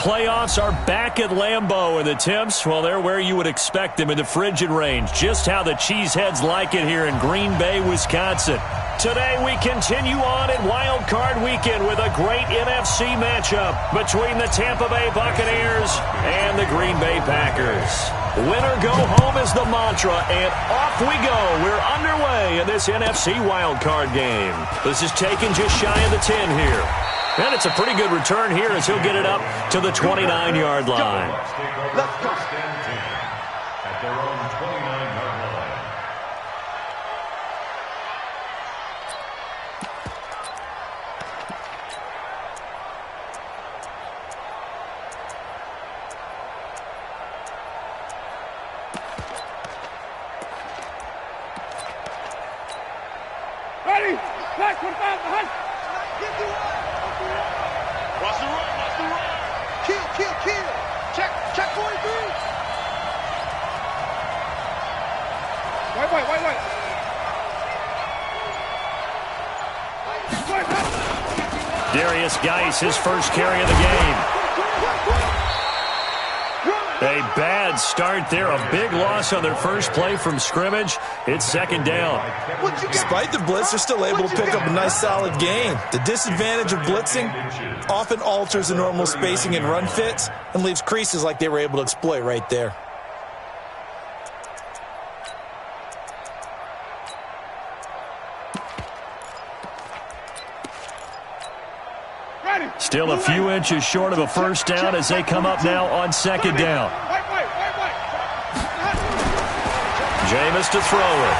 playoffs are back at Lambeau, and the temps, well, they're where you would expect them in the frigid range. Just how the Cheeseheads like it here in Green Bay, Wisconsin. Today we continue on in Wild Card Weekend with a great NFC matchup between the Tampa Bay Buccaneers and the Green Bay Packers. Winner go home is the mantra, and off we go. We're underway in this NFC Wild Card game. This is taken just shy of the 10 here. And it's a pretty good return here as he'll get it up to the 29-yard line. Let's go. At their own 29-yard line. Ready? Back, 45, behind. Watch the run, watch the run. Kill. Check 43. Wait. Darius Geis, his first carry of the game. A bad start there. A big loss on their first play from scrimmage. It's second down. Despite the blitz, they're still able to pick up a nice solid gain. The disadvantage of blitzing often alters the normal spacing and run fits and leaves creases like they were able to exploit right there. Still a few inches short of a first down as they come up now on second down. Jameis to throw it.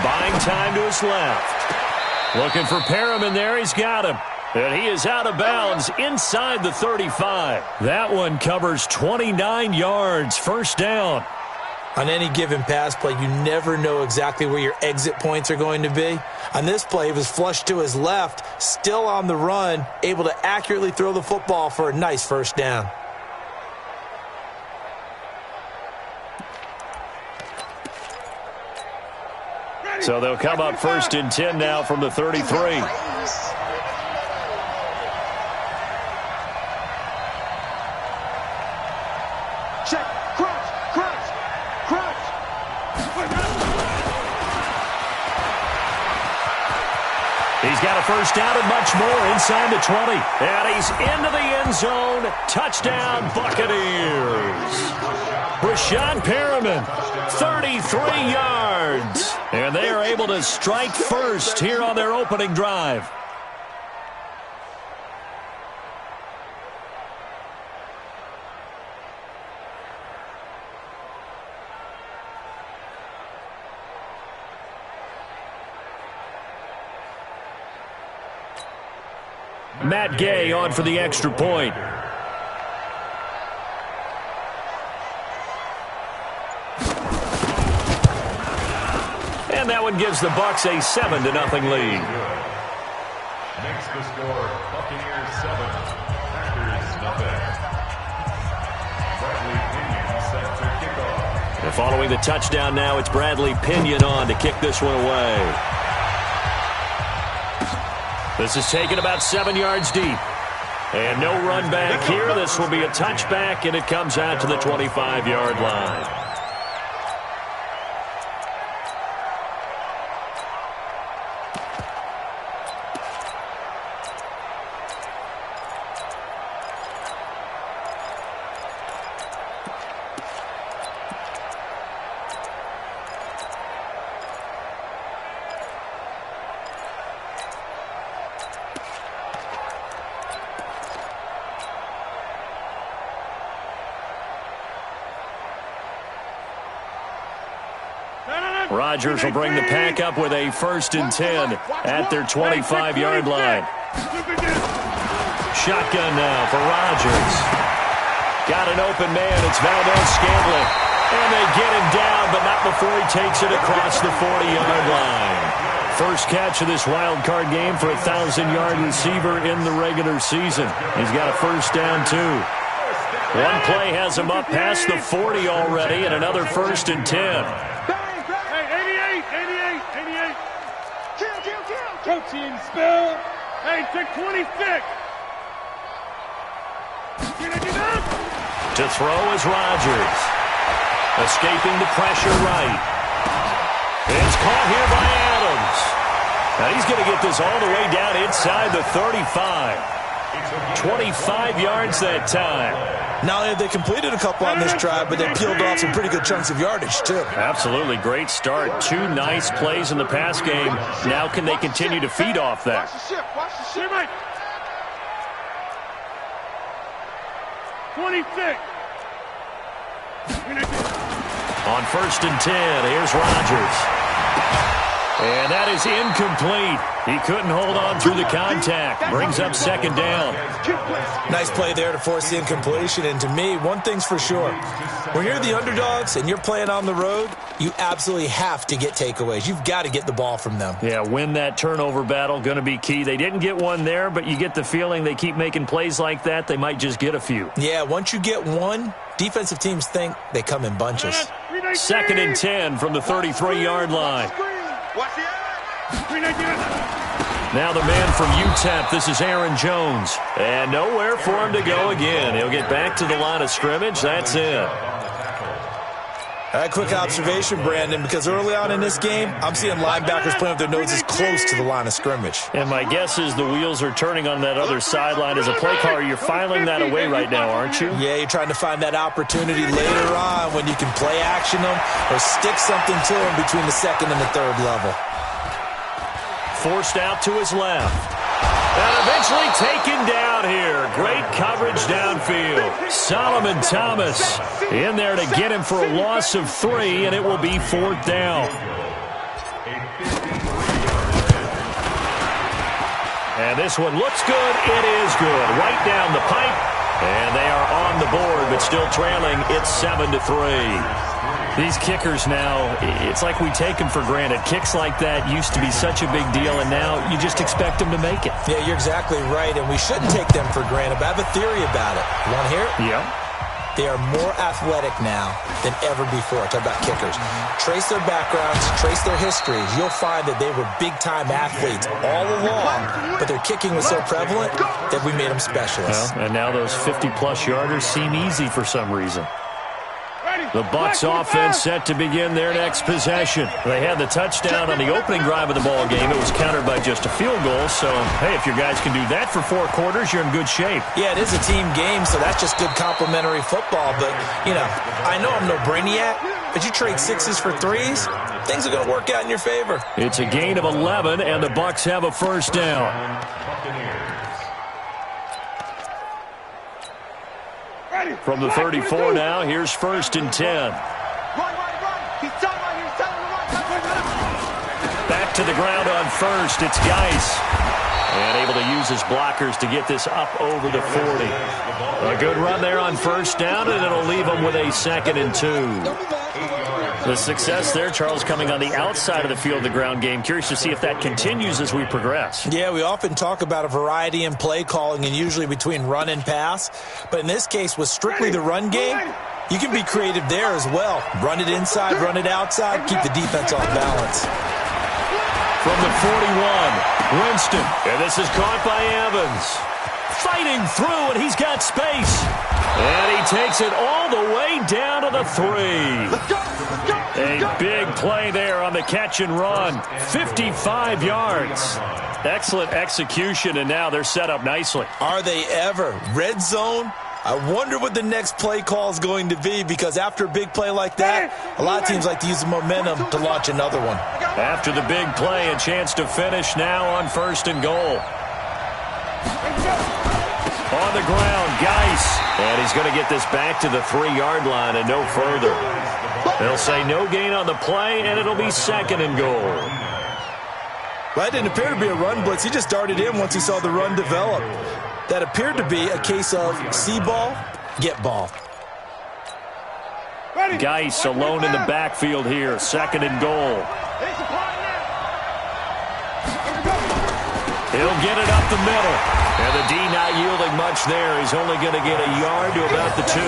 Buying time to his left. Looking for Perriman there. He's got him. And he is out of bounds inside the 35. That one covers 29 yards. First down. On any given pass play, you never know exactly where your exit points are going to be. On this play, he was flushed to his left, still on the run, able to accurately throw the football for a nice first down. So they'll come up first and 10 now from the 33. He's got a first down and much more inside the 20. And he's into the end zone. Touchdown, Buccaneers. Brashad Perriman, 33 yards. And they are able to strike first here on their opening drive. Matt Gay on for the extra point. And that one gives the Bucs a 7-0 lead. Makes the score Buccaneers 7, Packers nothing. Bradley Pinion set to kick off. And following the touchdown now, it's Bradley Pinion on to kick this one away. This is taken about 7 yards deep. And no run back here. This will be a touchback, and it comes out to the 25-yard line. Rodgers will bring the pack up with a 1st and 10 at their 25-yard line. Shotgun now for Rodgers. Got an open man. It's Valdez-Scantling. And they get him down, but not before he takes it across the 40-yard line. First catch of this wild card game for a 1,000-yard receiver in the regular season. He's got a first down, too. One play has him up past the 40 already, and another 1st and 10. Protein spill. Hey, check 26. To throw is Rodgers. Escaping the pressure right. It's caught here by Adams. Now he's going to get this all the way down inside the 35. 25 yards that time. Not only have they completed a couple on this drive, but they peeled off some pretty good chunks of yardage, too. Absolutely. Great start. 2 nice plays in the pass game. Now can they continue to feed off that? Watch the ship. 26. On 1st and 10, here's Rodgers. And that is incomplete. He couldn't hold on through the contact. Brings up 2nd down. Nice play there to force the incompletion. And to me, one thing's for sure. When you're the underdogs and you're playing on the road, you absolutely have to get takeaways. You've got to get the ball from them. Yeah, win that turnover battle, going to be key. They didn't get one there, but you get the feeling they keep making plays like that, they might just get a few. Yeah, once you get one, defensive teams think they come in bunches. 2nd and 10 from the 33-yard line. Now the man from UTEP, this is Aaron Jones. And nowhere for him to go again. He'll get back to the line of scrimmage. That's it. A quick observation, Brandon, because early on in this game, I'm seeing linebackers playing with their noses close to the line of scrimmage. And my guess is the wheels are turning on that other sideline. As a play caller, you're filing that away right now, aren't you? Yeah, you're trying to find that opportunity later on when you can play action them or stick something to them between the 2nd and the 3rd level. Forced out to his left. And eventually taken down here. Great coverage downfield. Solomon Thomas in there to get him for a loss of 3, and it will be 4th down. And this one looks good. It is good. Right down the pipe. And they are on the board, but still trailing. It's 7-3. These kickers now, it's like we take them for granted. Kicks like that used to be such a big deal, and now you just expect them to make it. Yeah, you're exactly right, and we shouldn't take them for granted, but I have a theory about it. You want to hear it? Yeah. They are more athletic now than ever before. Talk about kickers. Trace their backgrounds, trace their histories. You'll find that they were big-time athletes all along, but their kicking was so prevalent that we made them specialists. Well, and now those 50-plus yarders seem easy for some reason. The Bucs offense set to begin their next possession. They had the touchdown on the opening drive of the ball game. It was countered by just a field goal. So, hey, if your guys can do that for 4 quarters, you're in good shape. Yeah, it is a team game, so that's just good complimentary football. But, you know, I know I'm no brainiac, but you trade 6s for 3s, things are going to work out in your favor. It's a gain of 11, and the Bucs have a 1st down. From the 34 now, here's 1st and 10. Back to the ground on 1st, it's Geis. And able to use his blockers to get this up over the 40. A good run there on 1st down, and it'll leave them with a 2nd and 2. The success there, Charles, coming on the outside of the field, the ground game. Curious to see if that continues as we progress. Yeah, we often talk about a variety in play calling and usually between run and pass. But in this case, with strictly the run game, you can be creative there as well. Run it inside, run it outside, keep the defense off balance. From the 41, Winston. And this is caught by Evans. Fighting through, and he's got space. And he takes it all the way down to the 3. A big play there on the catch and run. 55 yards. Excellent execution, and now they're set up nicely. Are they ever? Red zone? I wonder what the next play call is going to be, because after a big play like that, a lot of teams like to use the momentum to launch another one. After the big play, a chance to finish now on 1st and goal. On the ground, Geis. And he's going to get this back to the 3-yard line and no further. They'll say no gain on the play, and it'll be 2nd and goal. Well, that didn't appear to be a run blitz. He just darted in once he saw the run develop. That appeared to be a case of see ball, get ball. Geis alone in the backfield here. 2nd and goal. He'll get it up the middle. And the D not yielding much there. He's only going to get a yard to about the 2.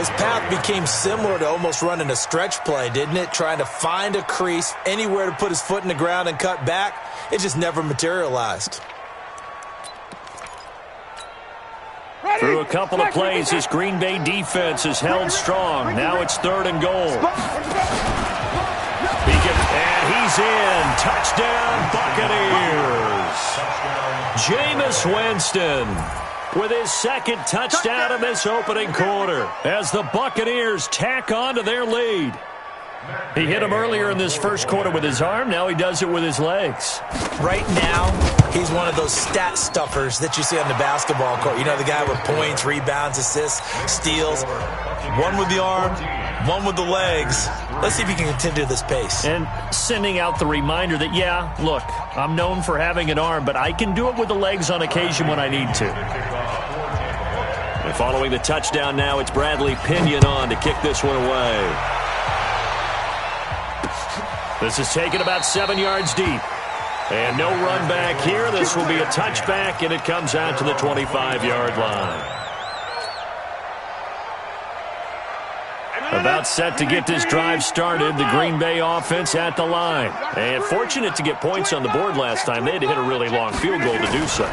His path became similar to almost running a stretch play, didn't it? Trying to find a crease, anywhere to put his foot in the ground and cut back. It just never materialized. Through a couple of plays, this Green Bay defense is held strong. Now it's 3rd and goal. And he's in. Touchdown, Buccaneers. Jameis Winston with his 2nd touchdown in this opening quarter as the Buccaneers tack on to their lead. He hit him earlier in this first quarter with his arm. Now he does it with his legs. Right now, he's one of those stat stuffers that you see on the basketball court. You know, the guy with points, rebounds, assists, steals. One with the arm, one with the legs. Let's see if he can continue this pace. And sending out the reminder that, yeah, look, I'm known for having an arm, but I can do it with the legs on occasion when I need to. And following the touchdown now, it's Bradley Pinion on to kick this one away. This is taken about 7 yards deep. And no run back here. This will be a touchback, and it comes out to the 25-yard line. About set to get this drive started. The Green Bay offense at the line. And fortunate to get points on the board last time. They had to hit a really long field goal to do so.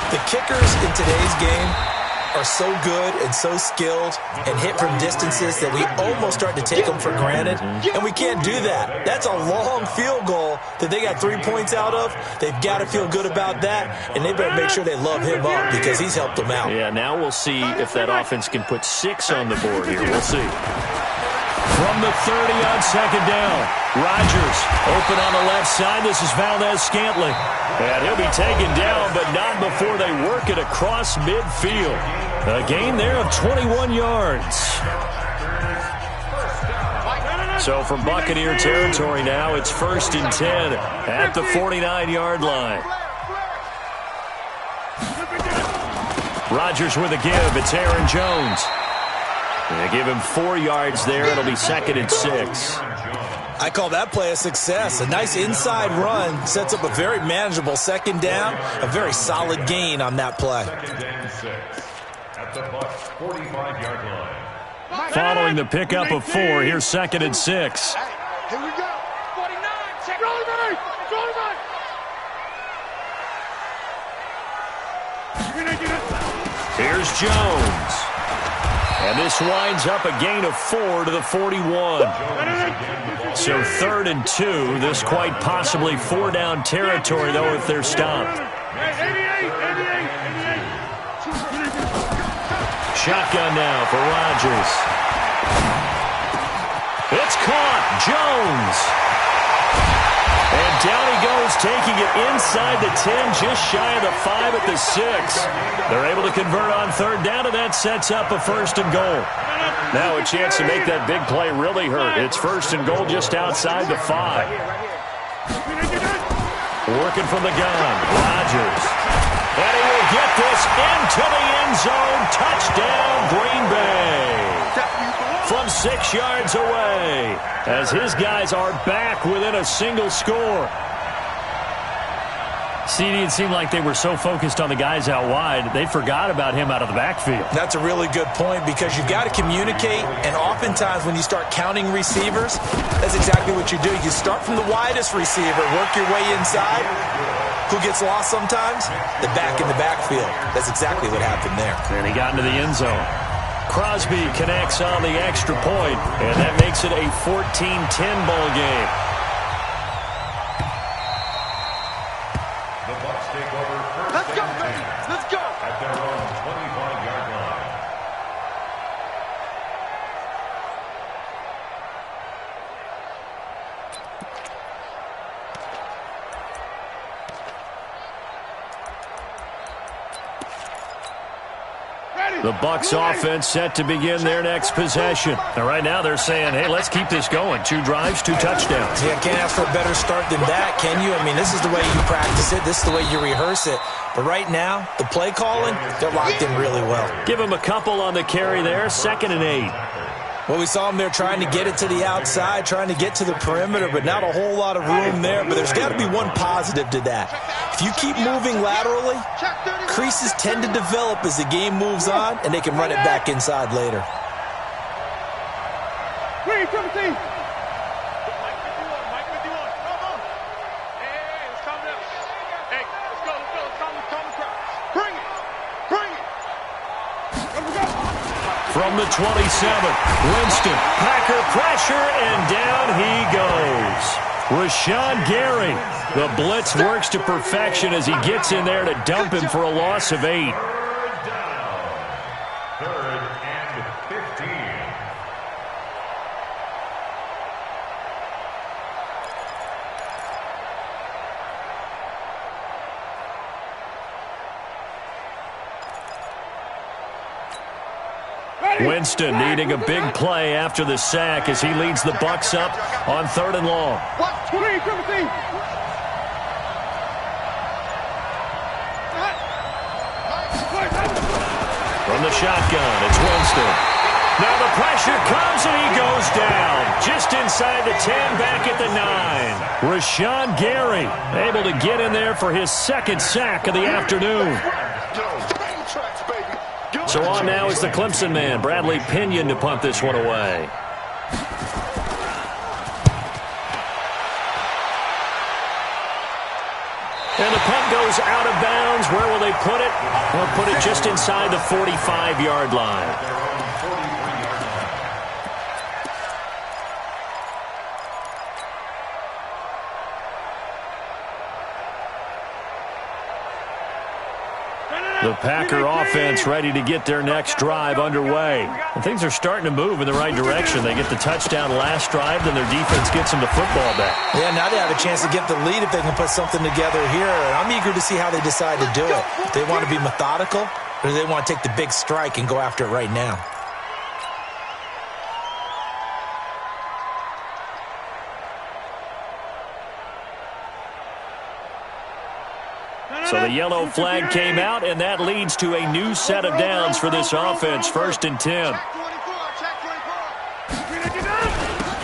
The kickers in today's game are so good and so skilled and hit from distances that we almost start to take them for granted, and we can't do that. That's a long field goal that they got 3 points out of. They've got to feel good about that, and they better make sure they love him up because he's helped them out. Yeah, now we'll see if that offense can put 6 on the board here. We'll see. From the 30 on 2nd down, Rodgers open on the left side. This is Valdez-Scantling. And he'll be taken down, but not before they work it across midfield. A gain there of 21 yards. So from Buccaneer territory now, it's 1st and 10 at the 49-yard line. Rodgers with a give. It's Aaron Jones. They give him 4 yards there. It'll be 2nd and 6. I call that play a success. A nice inside run sets up a very manageable 2nd down. A very solid gain on that play. Following the pickup of 4, here's 2nd and 6. Here we go. 49, check. Roll Here's Jones. And this winds up a gain of 4 to the 41. So 3rd and 2. This quite possibly 4-down territory, though, if they're stopped. Shotgun now for Rodgers. It's caught. Jones. And down he goes, taking it inside the 10, just shy of the 5 at the 6. They're able to convert on 3rd down, and that sets up a 1st and goal. Now a chance to make that big play really hurt. It's 1st and goal just outside the 5. Working from the gun, Rodgers. And he will get this into the end zone. Touchdown, Green Bay. From 6 yards away, as his guys are back within a single score. CD, it seemed like they were so focused on the guys out wide, they forgot about him out of the backfield. That's a really good point because you've got to communicate, and oftentimes when you start counting receivers, that's exactly what you do. You start from the widest receiver, work your way inside. Who gets lost sometimes? The back in the backfield. That's exactly what happened there. And he got into the end zone. Crosby connects on the extra point, and that makes it a 14-10 ball game. The Bucs take over. Let's go, baby. Let's go. At their own 25-yard line. The Bucs offense set to begin their next possession. And right now they're saying, hey, let's keep this going. 2 drives, 2 touchdowns. Yeah, can't ask for a better start than that, can you? I mean, this is the way you practice it. This is the way you rehearse it. But right now, the play calling, they're locked in really well. Give them a couple on the carry there. 2nd and 8. Well, we saw them there trying to get it to the outside, trying to get to the perimeter, but not a whole lot of room there. But there's got to be one positive to that. If you keep moving laterally, creases tend to develop as the game moves on, and they can run it back inside later. Green, 17. From the 27, Winston, Packer pressure, and down he goes. Rashawn Gary, the blitz works to perfection as he gets in there to dump him for a loss of 8. Third and 15. Winston needing a big play after the sack as he leads the Bucs up on 3rd and long. From the shotgun, it's Winston. Now the pressure comes and he goes down. Just inside the 10, back at the 9. Rashawn Gary able to get in there for his 2nd sack of the afternoon. So on now is the Clemson man, Bradley Pinion, to punt this one away. And the punt goes out of bounds. Where will they put it? They'll put it just inside the 45-yard line. The Packer offense ready to get their next drive underway. And things are starting to move in the right direction. They get the touchdown last drive, then their defense gets them the football back. Yeah, now they have a chance to get the lead if they can put something together here. I'm eager to see how they decide to do it. Do they want to be methodical, or do they want to take the big strike and go after it right now? So the yellow flag came out, and that leads to a new set of downs for this offense. 1st and 10.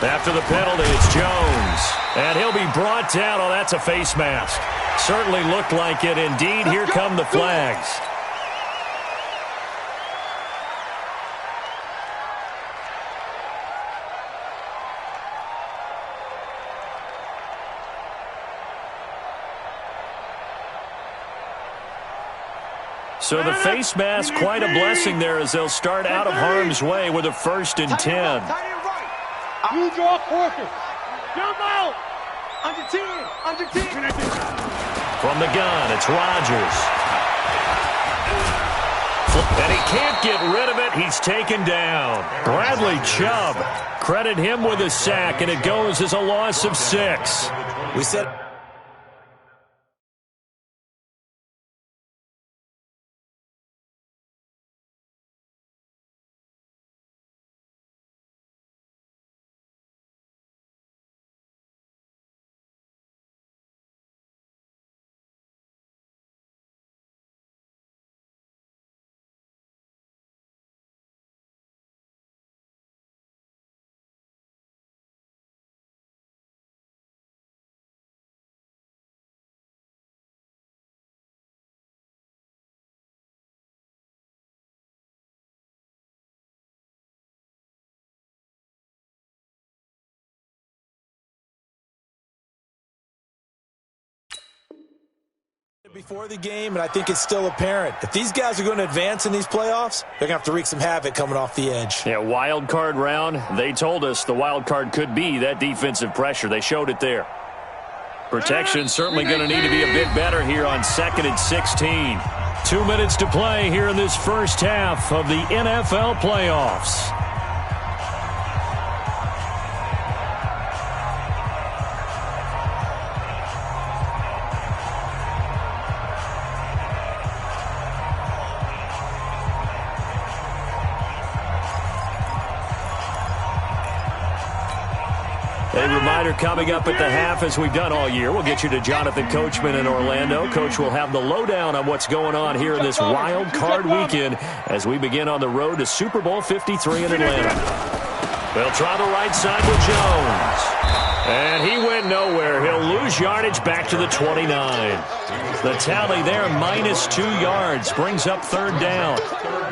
After the penalty, it's Jones. And he'll be brought down. Oh, that's a face mask. Certainly looked like it. Indeed, here come the flags. So the face mask, quite a blessing there as they'll start out of harm's way with a 1st and 10. You draw focus. Jump out. Under 10. Under 10. From the gun, it's Rodgers. And he can't get rid of it. He's taken down. Bradley Chubb. Credit him with a sack, and it goes as a loss of 6. We said... before the game, and I think it's still apparent. If these guys are going to advance in these playoffs, they're going to have to wreak some havoc coming off the edge. Yeah, wild card round. They told us the wild card could be that defensive pressure. They showed it there. Protection certainly going to need to be a bit better here on 2nd and 16. 2 minutes to play here in this first half of the NFL playoffs. A reminder coming up at the half, as we've done all year. We'll get you to Jonathan Coachman in Orlando. Coach will have the lowdown on what's going on here in this wild card weekend as we begin on the road to Super Bowl 53 in Atlanta. They'll try the right side with Jones. And he went nowhere. He'll lose yardage back to the 29. The tally there, -2 yards, brings up 3rd down.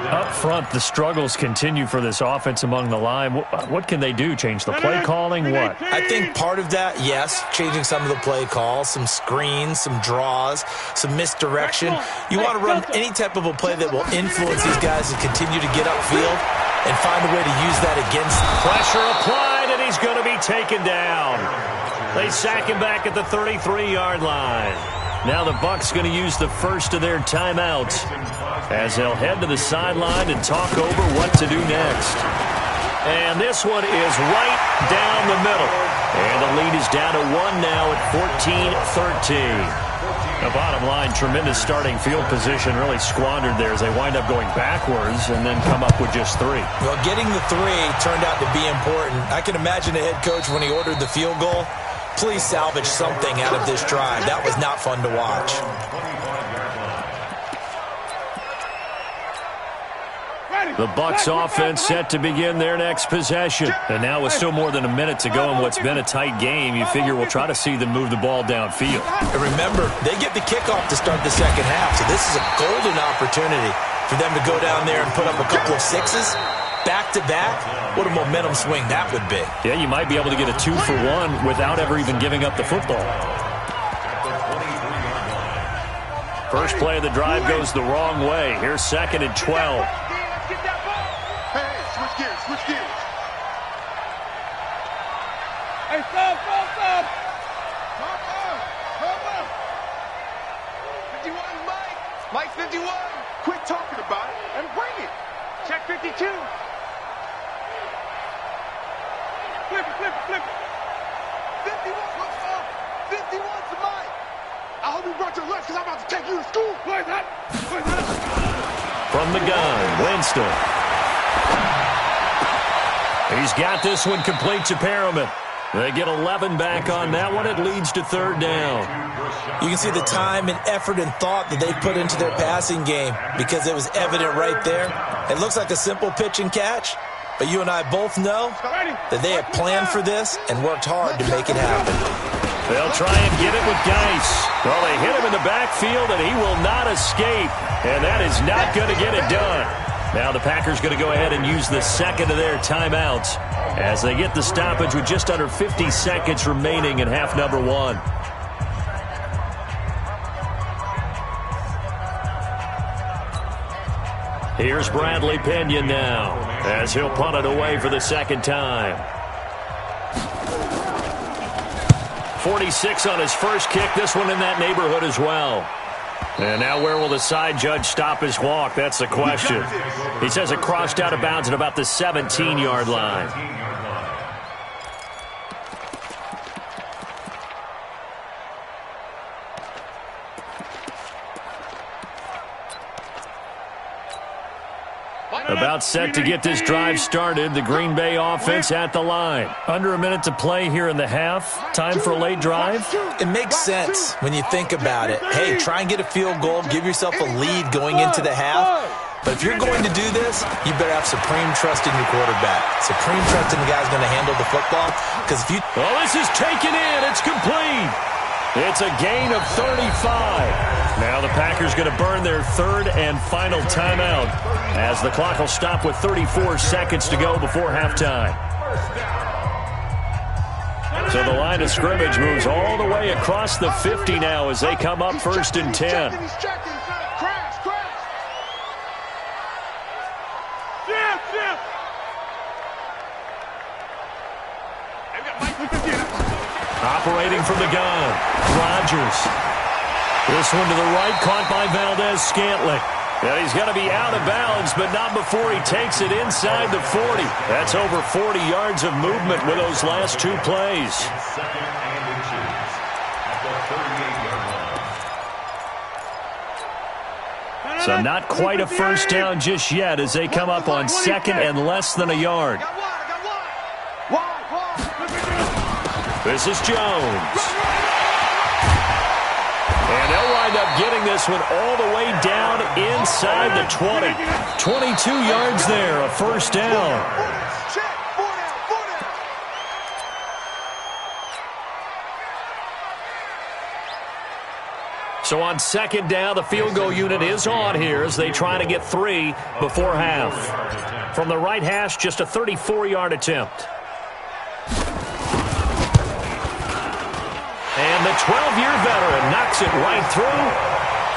Up front, the struggles continue for this offense among the line. What can they do? Change the play calling? What? I think part of that, yes, changing some of the play calls, some screens, some draws, some misdirection. You want to run any type of a play that will influence these guys and continue to get upfield. and find a way to use that against them. Pressure applied, and he's going to be taken down. They sack him back at the 33-yard line. Now the Bucs going to use the first of their timeouts as they'll head to the sideline and talk over what to do next. And this one is right down the middle. And the lead is down to 1 now at 14-13. The bottom line, tremendous starting field position, really squandered there as they wind up going backwards and then come up with just 3. Well, getting the 3 turned out to be important. I can imagine the head coach when he ordered the field goal. Please salvage something out of this drive. That was not fun to watch. The Bucs offense set to begin their next possession. And now with still more than a minute to go in what's been a tight game, you figure we'll try to see them move the ball downfield. And remember, they get the kickoff to start the second half, so this is a golden opportunity for them to go down there and put up a couple of 6s. Back-to-back, what a momentum swing that would be. Yeah, you might be able to get a 2-for-1 without ever even giving up the football. First play of the drive goes the wrong way. Here's 2nd and 12. Hey, switch gears. Hey, stop. Come on. 51, Mike 51. Quit talking about it and bring it. Check 52. Flip it. 51, what's up? 51's to Mike. I hope you brought your lunch because I'm about to take you to school. Where's that? From the gun, Winston. He's got this one complete to Perriman. They get 11 back on that one. It leads to 3rd down. You can see the time and effort and thought that they put into their passing game because it was evident right there. It looks like a simple pitch and catch, but you and I both know that they had planned for this and worked hard to make it happen. They'll try and get it with Geis. Well, they hit him in the backfield, and he will not escape. And that is not going to get it done. Now the Packers going to go ahead and use the 2nd of their timeouts as they get the stoppage with just under 50 seconds remaining in half number 1. Here's Bradley Pinion now as he'll punt it away for the 2nd time. 46 on his first kick. This one in that neighborhood as well. And now where will the side judge stop his walk? That's the question. He says it crossed out of bounds at about the 17-yard line. About set to get this drive started. The Green Bay offense at the line. Under a minute to play here in the half. Time for a late drive? It makes sense when you think about it. Hey, try and get a field goal. Give yourself a lead going into the half. But if you're going to do this, you better have supreme trust in your quarterback. Supreme trust in the guy's going to handle the football. Because if you... Oh, this is taken in. It's complete. It's a gain of 35. Now the Packers going to burn their 3rd and final timeout as the clock will stop with 34 seconds to go before halftime. So the line of scrimmage moves all the way across the 50 now as they come up 1st and 10. He's checking. Crash. Jim. Operating from the gun, Rodgers. This one to the right, caught by Valdez-Scantling. Yeah, he's got to be out of bounds, but not before he takes it inside the 40. That's over 40 yards of movement with those last 2 plays. So not quite a first down just yet as they come up on 2nd and less than a yard. This is Jones. And they'll wind up getting this one all the way down inside the 20. 22 yards there, a first down. So on 2nd down, the field goal unit is on here as they try to get 3 before half. From the right hash, just a 34-yard attempt. And the 12-year veteran knocks it right through.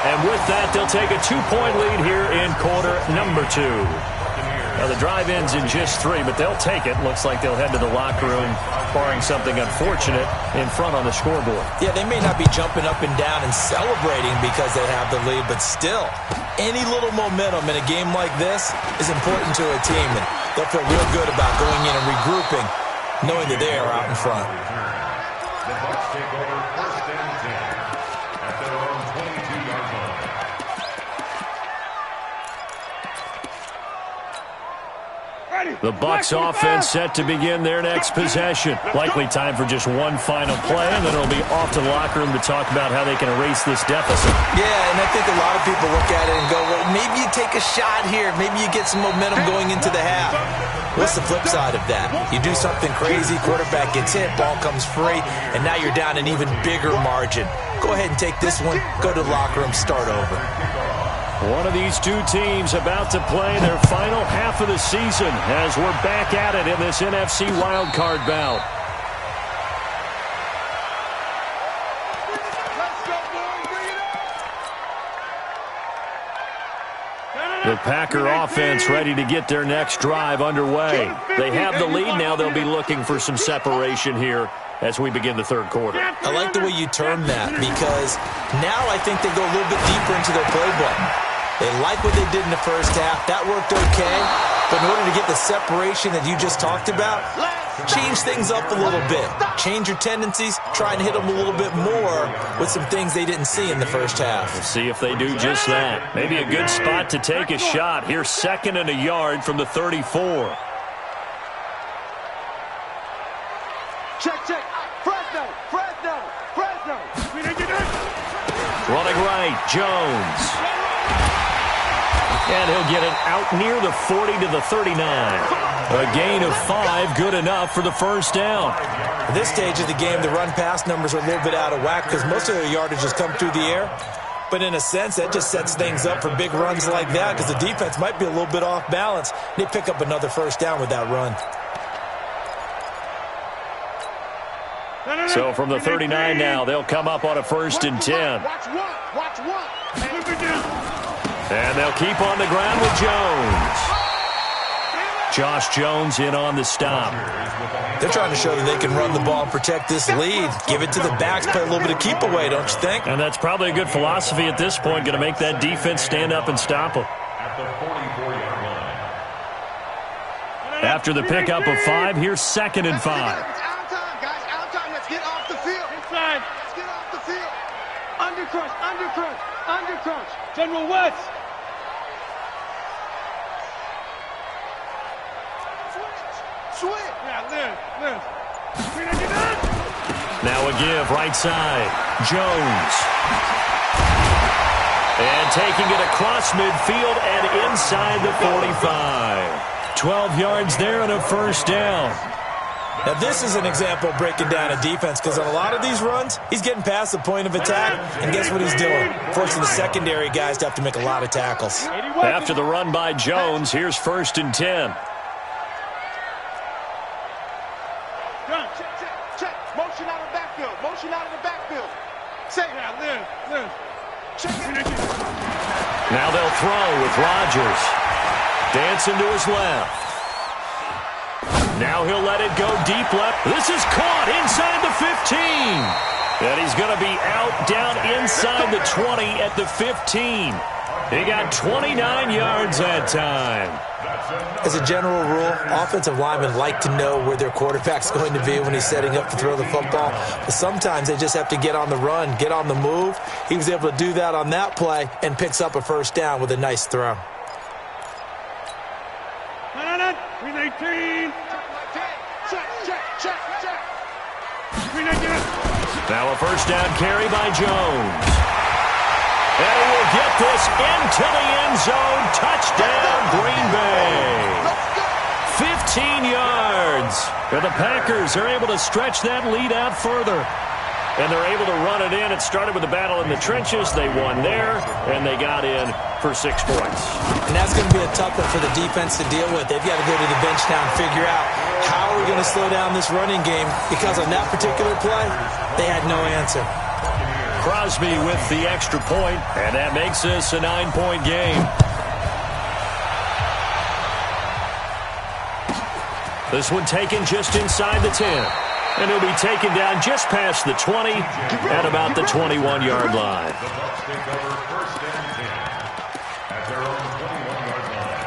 And with that, they'll take a 2-point lead here in quarter number 2. Now, the drive ends in just 3, but they'll take it. Looks like they'll head to the locker room, barring something unfortunate, in front on the scoreboard. Yeah, they may not be jumping up and down and celebrating because they have the lead, but still, any little momentum in a game like this is important to a team, and they'll feel real good about going in and regrouping, knowing that they are out in front. The Bucs take over 1st and 10 at their own 22-yard line. The Bucs offense set to begin their next possession. Likely time for just one final play, and then it'll be off to the locker room to talk about how they can erase this deficit. Yeah, and I think a lot of people look at it and go, well, maybe you take a shot here. Maybe you get some momentum going into the half. What's the flip side of that? You do something crazy, quarterback gets hit, ball comes free, and now you're down an even bigger margin. Go ahead and take this one, go to the locker room, start over. One of these two teams about to play their final half of the season as we're back at it in this NFC wildcard bout. The Packer offense ready to get their next drive underway. They have the lead now. They'll be looking for some separation here as we begin the third quarter. I like the way you term that because now I think they go a little bit deeper into their playbook. They like what they did in the first half. That worked okay. But in order to get the separation that you just talked about, change things up a little bit. Change your tendencies. Try and hit them a little bit more with some things they didn't see in the first half. We'll see if they do just that. Maybe a good spot to take a shot. Here's 2nd and a yard from the 34. Check. Fresno. Running right, Jones. And he'll get it out near the 40 to the 39. A gain of 5, good enough for the first down. At this stage of the game, the run-pass numbers are a little bit out of whack because most of their yardage has come through the air. But in a sense, that just sets things up for big runs like that because the defense might be a little bit off balance. They pick up another first down with that run. So from the 39 now, they'll come up on a 1st and 10. Watch one. And they'll keep on the ground with Jones. Josh Jones in on the stop. They're trying to show that they can run the ball and protect this lead. Give it to the backs, play a little bit of keep away, don't you think? And that's probably a good philosophy at this point, going to make that defense stand up and stop them. At the 44-yard line. After the pickup of 5, here's 2nd and 5. It's out time, guys. Out time. Let's get off the field. Inside. Let's get off the field. Undercrunch. General West. Switch. Yeah, Liz. Now a give, right side. Jones. And taking it across midfield and inside the 45. 12 yards there and a first down. Now, this is an example of breaking down a defense because on a lot of these runs, he's getting past the point of attack, and guess what he's doing? Forcing the secondary guys to have to make a lot of tackles. After the run by Jones, here's 1st and 10. Check. Motion out of the backfield. Say. Yeah, Liz. Check it. Now they'll throw with Rodgers. Dancing to his left. Now he'll let it go deep left. This is caught inside the 15. And he's going to be out down inside the 20 at the 15. He got 29 yards that time. As a general rule, offensive linemen like to know where their quarterback's going to be when he's setting up to throw the football. But sometimes they just have to get on the run, get on the move. He was able to do that on that play and picks up a first down with a nice throw. 319. Check. Now a first down carry by Jones. And he will get this into the end zone. Touchdown, Green Bay. 15 yards. And the Packers are able to stretch that lead out further. And they're able to run it in. It started with a battle in the trenches. They won there, and they got in for 6 points. And that's going to be a tough one for the defense to deal with. They've got to go to the bench now and figure out how are we going to slow down this running game, because on that particular play, they had no answer. Crosby with the extra point, and that makes this a 9-point game. This one taken just inside the 10. And he'll be taken down just past the 20 at about the 21-yard line. The Bucs take over first and 10 at their own 21-yard line.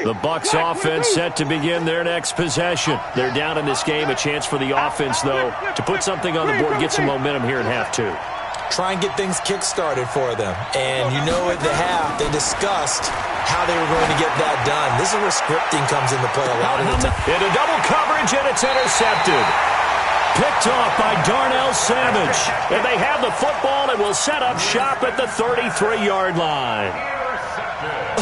The Bucs offense set to begin their next possession. They're down in this game. A chance for the offense, though, to put something on the board, get some momentum here in half two. Try and get things kick-started for them. And you know at the half, they discussed how they were going to get that done. This is where scripting comes into play a lot of the time. Into double coverage, and it's intercepted. Picked off by Darnell Savage. And they have the football and will set up shop at the 33-yard line.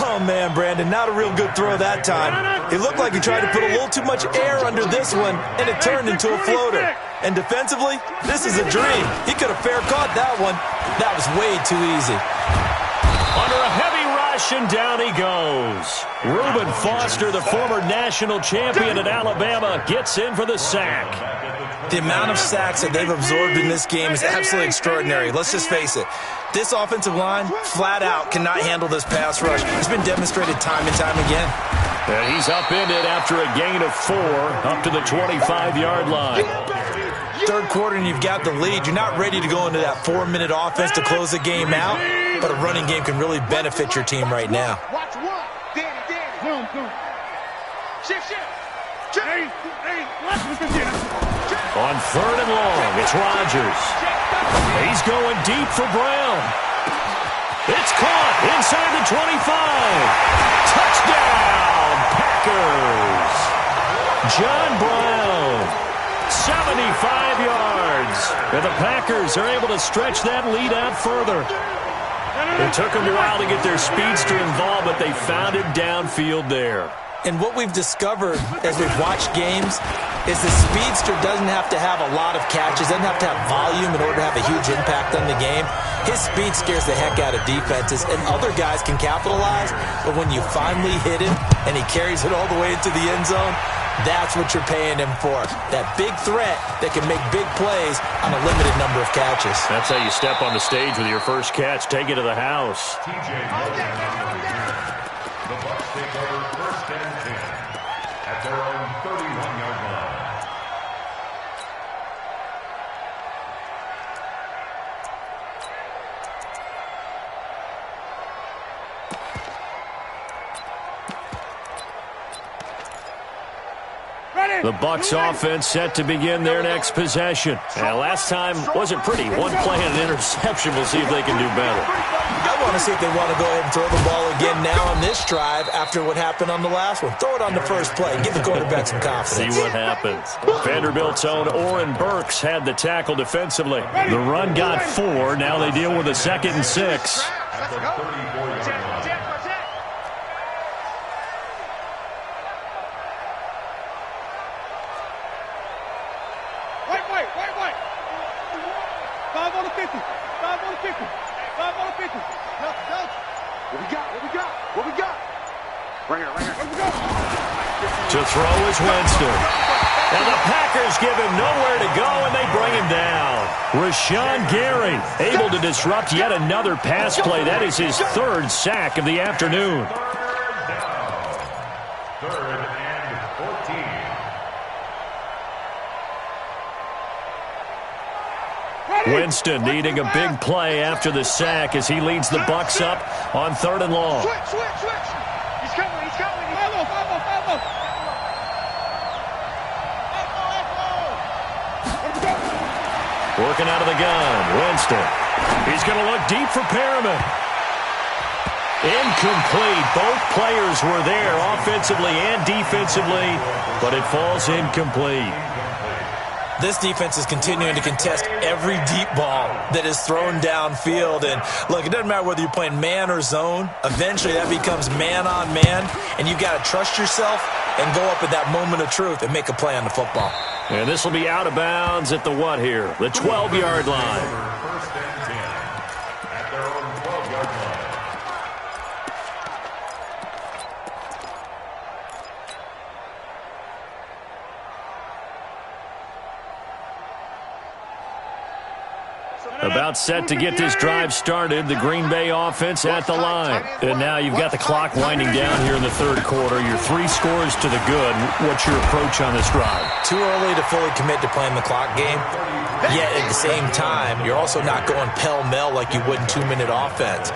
Oh, man, Brandon, not a real good throw that time. It looked like he tried to put a little too much air under this one, and it turned into a floater. And defensively, this is a dream. He could have fair caught that one. That was way too easy. Under a heavy rush, and down he goes. Reuben Foster, the former national champion at Alabama, gets in for the sack. The amount of sacks that they've absorbed in this game is absolutely extraordinary. Let's just face it. This offensive line, flat out, cannot handle this pass rush. It's been demonstrated time and time again. And he's upended after a gain of 4 up to the 25-yard line. Third quarter and you've got the lead. You're not ready to go into that 4-minute offense to close the game out, but a running game can really benefit your team right now. Watch one. Danny. Shift. On 3rd and long, it's Rodgers. He's going deep for Brown. It's caught inside the 25. Touchdown, Packers. John Brown, 75 yards. And the Packers are able to stretch that lead out further. It took them a while to get their speedster involved, but they found him downfield there. And what we've discovered as we've watched games is the speedster doesn't have to have a lot of catches, doesn't have to have volume in order to have a huge impact on the game. His speed scares the heck out of defenses, and other guys can capitalize, but when you finally hit him and he carries it all the way into the end zone, that's what you're paying him for. That big threat that can make big plays on a limited number of catches. That's how you step on the stage with your first catch. Take it to the house. The Bucs take over first and 10 at their own 31-yard line. The Bucs offense set to begin their next possession. Last time wasn't pretty. One play and an interception. We'll see if they can do better. I want to see if they want to go ahead and throw the ball again now on this drive after what happened on the last one. Throw it on the first play. Give the quarterback some confidence. See what happens. Vanderbilt's own Oren Burks had the tackle defensively. The run got 4. Now they deal with a 2nd and 6. At the 34-yard line. Wait. 5 on the 50. 5 on the 50. 5 on the 50. What we got? Right here. Let's go. To throw is Winston. And the Packers give him nowhere to go, and they bring him down. Rashawn Gary able to disrupt yet another pass play. That is his 3rd sack of the afternoon. Third and 14. Winston needing a big play after the sack as he leads the Bucs up on 3rd and long. Switch. He's coming. Follow. Working out of the gun, Winston. He's going to look deep for Perriman. Incomplete. Both players were there offensively and defensively, but it falls incomplete. This defense is continuing to contest every deep ball that is thrown downfield. And, look, it doesn't matter whether you're playing man or zone. Eventually, that becomes man-on-man, and you've got to trust yourself and go up at that moment of truth and make a play on the football. And this will be out of bounds at the what here? The 12-yard line. First and 10 at their own 12-yard line. About set to get this drive started. The Green Bay offense at the line. And now you've got the clock winding down here in the third quarter. You're 3 scores to the good. What's your approach on this drive? Too early to fully commit to playing the clock game. Yet at the same time, you're also not going pell-mell like you would in 2-minute offense.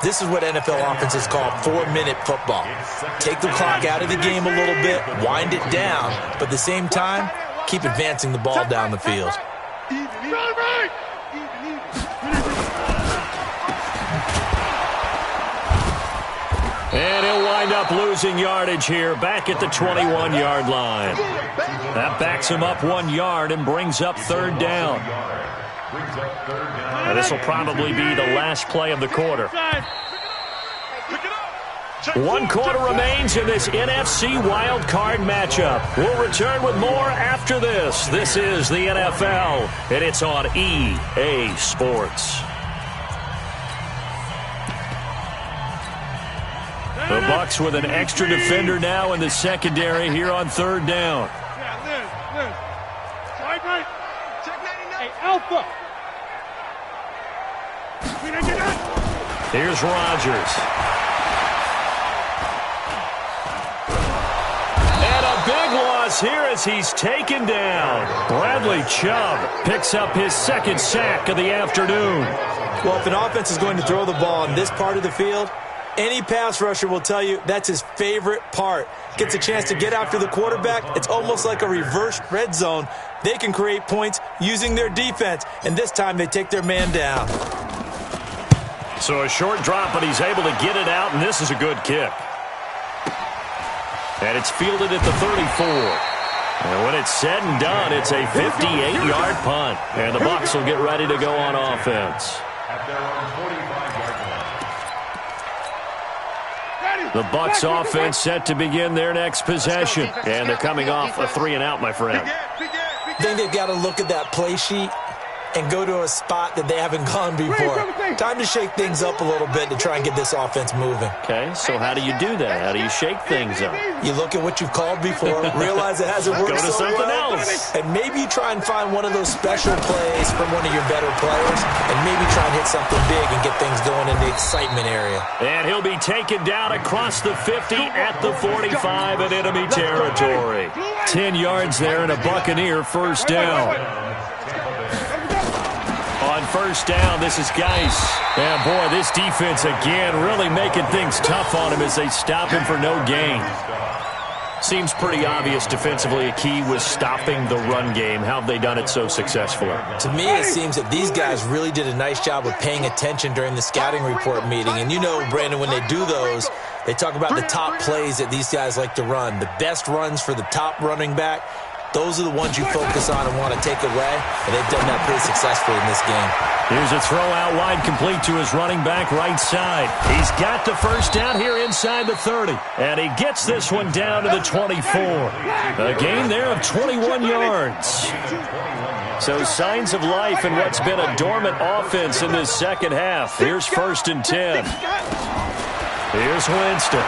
This is what NFL offenses call 4-minute football. Take the clock out of the game a little bit, wind it down, but at the same time, keep advancing the ball down the field. And he'll wind up losing yardage here back at the 21-yard line. That backs him up 1 yard and brings up third down. Now, this will probably be the last play of the quarter. 1 quarter remains in this NFC wildcard matchup. We'll return with more after this. This is the NFL, and it's on EA Sports. The Bucs with an extra defender now in the secondary here on third down. Hey, Alpha. Here's Rodgers. And a big loss here as he's taken down. Bradley Chubb picks up his 2nd sack of the afternoon. Well, if an offense is going to throw the ball in this part of the field, any pass rusher will tell you that's his favorite part. Gets a chance to get after the quarterback. It's almost like a reverse red zone. They can create points using their defense, and this time they take their man down. So a short drop, but he's able to get it out, and this is a good kick. And it's fielded at the 34. And when it's said and done, it's a 58-yard punt. And the Bucs will get ready to go on offense. At their own 45-yard line. The Bucs offense set to begin their next possession. And they're coming off a 3-and-out, my friend. I think they've got to look at that play sheet and go to a spot that they haven't gone before. Time to shake things up a little bit to try and get this offense moving. Okay, so how do you do that? How do you shake things up? You look at what you've called before, realize it hasn't worked Go to so something well, else. and maybe you try and find one of those special plays from one of your better players, and maybe try and hit something big and get things going in the excitement area. And he'll be taken down across the 50 at the 45 in enemy territory. 10 yards there and a Buccaneer first down. On first down, this is Geis. And boy, this defense again really making things tough on him as they stop him for no gain. Seems pretty obvious defensively a key was stopping the run game. How have they done it so successfully? To me, it seems that these guys really did a nice job of paying attention during the scouting report meeting. And you know, Brandon, when they do those, they talk about the top plays that these guys like to run. The best runs for the top running back. Those are the ones you focus on and want to take away, and they've done that pretty successfully in this game. Here's a throw out wide complete to his running back right side. He's got the first down here inside the 30, and he gets this one down to the 24. A gain there of 21 yards. So signs of life in what's been a dormant offense in this second half. Here's 1st and 10. Here's Winston.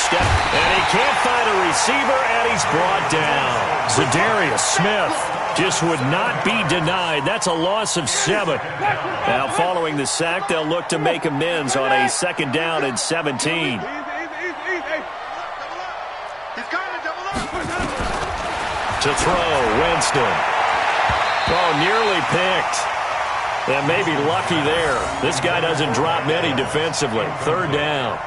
And he can't find a receiver, and he's brought down. Zadarius Smith just would not be denied. That's a loss of 7. Now, following the sack, they'll look to make amends on a 2nd down and 17. To throw, Winston. Oh, nearly picked. And maybe lucky there. This guy doesn't drop many defensively. 3rd down.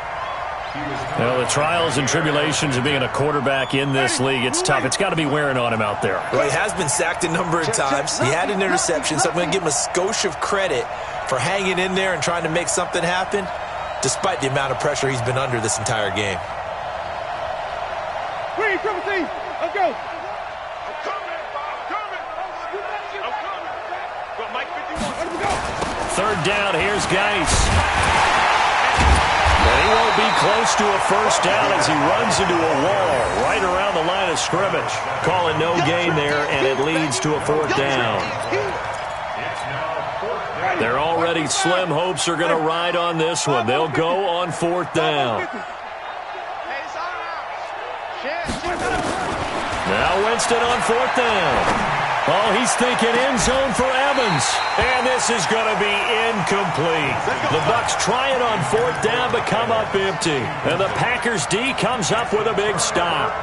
Well, the trials and tribulations of being a quarterback in this league, it's tough. It's got to be wearing on him out there. Well, he has been sacked a number of times. He had an interception, so I'm going to give him a skosh of credit for hanging in there and trying to make something happen, despite the amount of pressure he's been under this entire game. Let's go. Third down, here's Geis. And he won't be close to a first down as he runs into a wall right around the line of scrimmage. Call it no gain there, and it leads to a 4th down. Their already slim hopes are going to ride on this one. They'll go on 4th down. Now Winston on 4th down. Oh, he's thinking end zone for Evans. And this is going to be incomplete. The Bucs try it on fourth down, but come up empty. And the Packers D comes up with a big stop.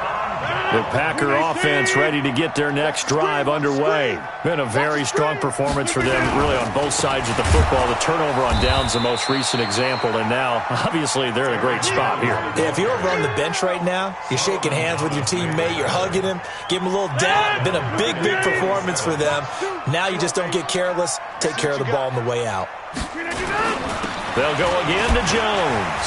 The Packer offense ready to get their next drive underway. Been a very strong performance for them, really, on both sides of the football. The turnover on downs the most recent example, and now, obviously, they're in a great spot here. Yeah, if you're over on the bench right now, you're shaking hands with your teammate, you're hugging him, give him a little dap. Been a big, big performance for them. Now you just don't get careless. Take care of the ball on the way out. They'll go again to Jones.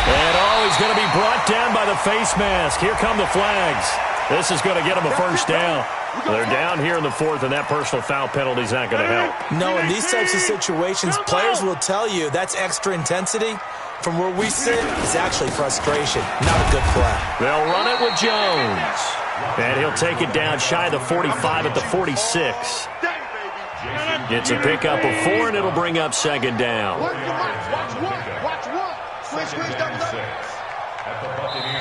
And, he's going to be brought down by the face mask. Here come the flags. This is going to get him a first down. They're down here in the fourth, and that personal foul penalty is not going to help. No, in these types of situations, players will tell you that's extra intensity. From where we sit, it's actually frustration, not a good play. They'll run it with Jones. And he'll take it down shy of the 45 at the 46. It's a pickup of 4, and it'll bring up second down. Watch one.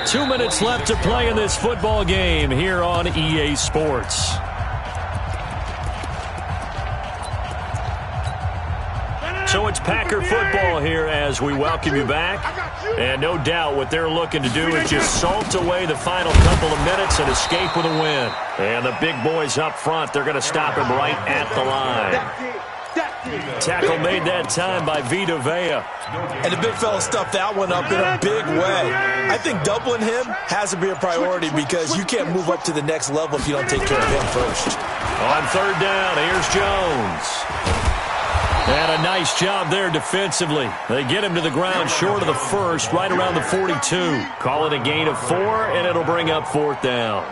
2 minutes left to play in this football game here on EA Sports. So it's Packer football here as we welcome you back. And no doubt what they're looking to do is just salt away the final couple of minutes and escape with a win. And the big boys up front, they're going to stop him right at the line. Tackle made that time by Vita Vea. And the big fella stuffed that one up in a big way. I think doubling him has to be a priority because you can't move up to the next level if you don't take care of him first. On third down, here's Jones. And a nice job there defensively. They get him to the ground short of the first, right around the 42. Call it a gain of 4, and it'll bring up fourth down.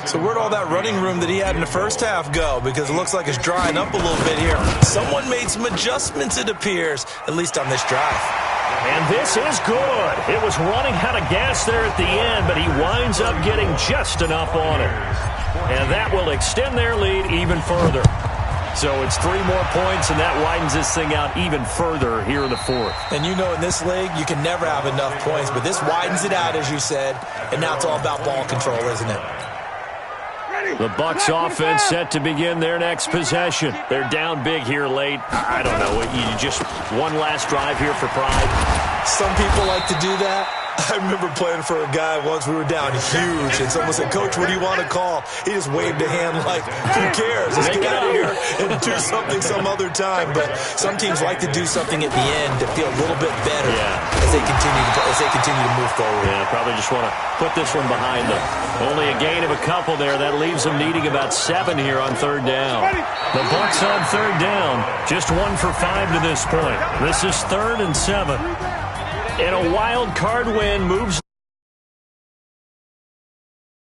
So where'd all that running room that he had in the first half go? Because it looks like it's drying up a little bit here. Someone made some adjustments, it appears, at least on this drive. And this is good. It was running out of gas there at the end, but he winds up getting just enough on it. And that will extend their lead even further. So it's 3 more points, and that widens this thing out even further here in the fourth. And you know in this league, you can never have enough points, but this widens it out, as you said, and now it's all about ball control, isn't it? The Bucs offense set to begin their next possession. They're down big here late. I don't know. You just one last drive here for pride. Some people like to do that. I remember playing for a guy once. We were down huge, and someone said, "Coach, what do you want to call?" He just waved a hand like, "Who cares? Let's get out of here and do something some other time." But some teams like to do something at the end to feel a little bit better as they continue to move forward. Yeah, probably just want to put this one behind them. Only a gain of a couple there. That leaves them needing about 7 here on third down. The Bucs on third down, just 1 for 5 to this point. This is 3rd and 7. And a wild card win moves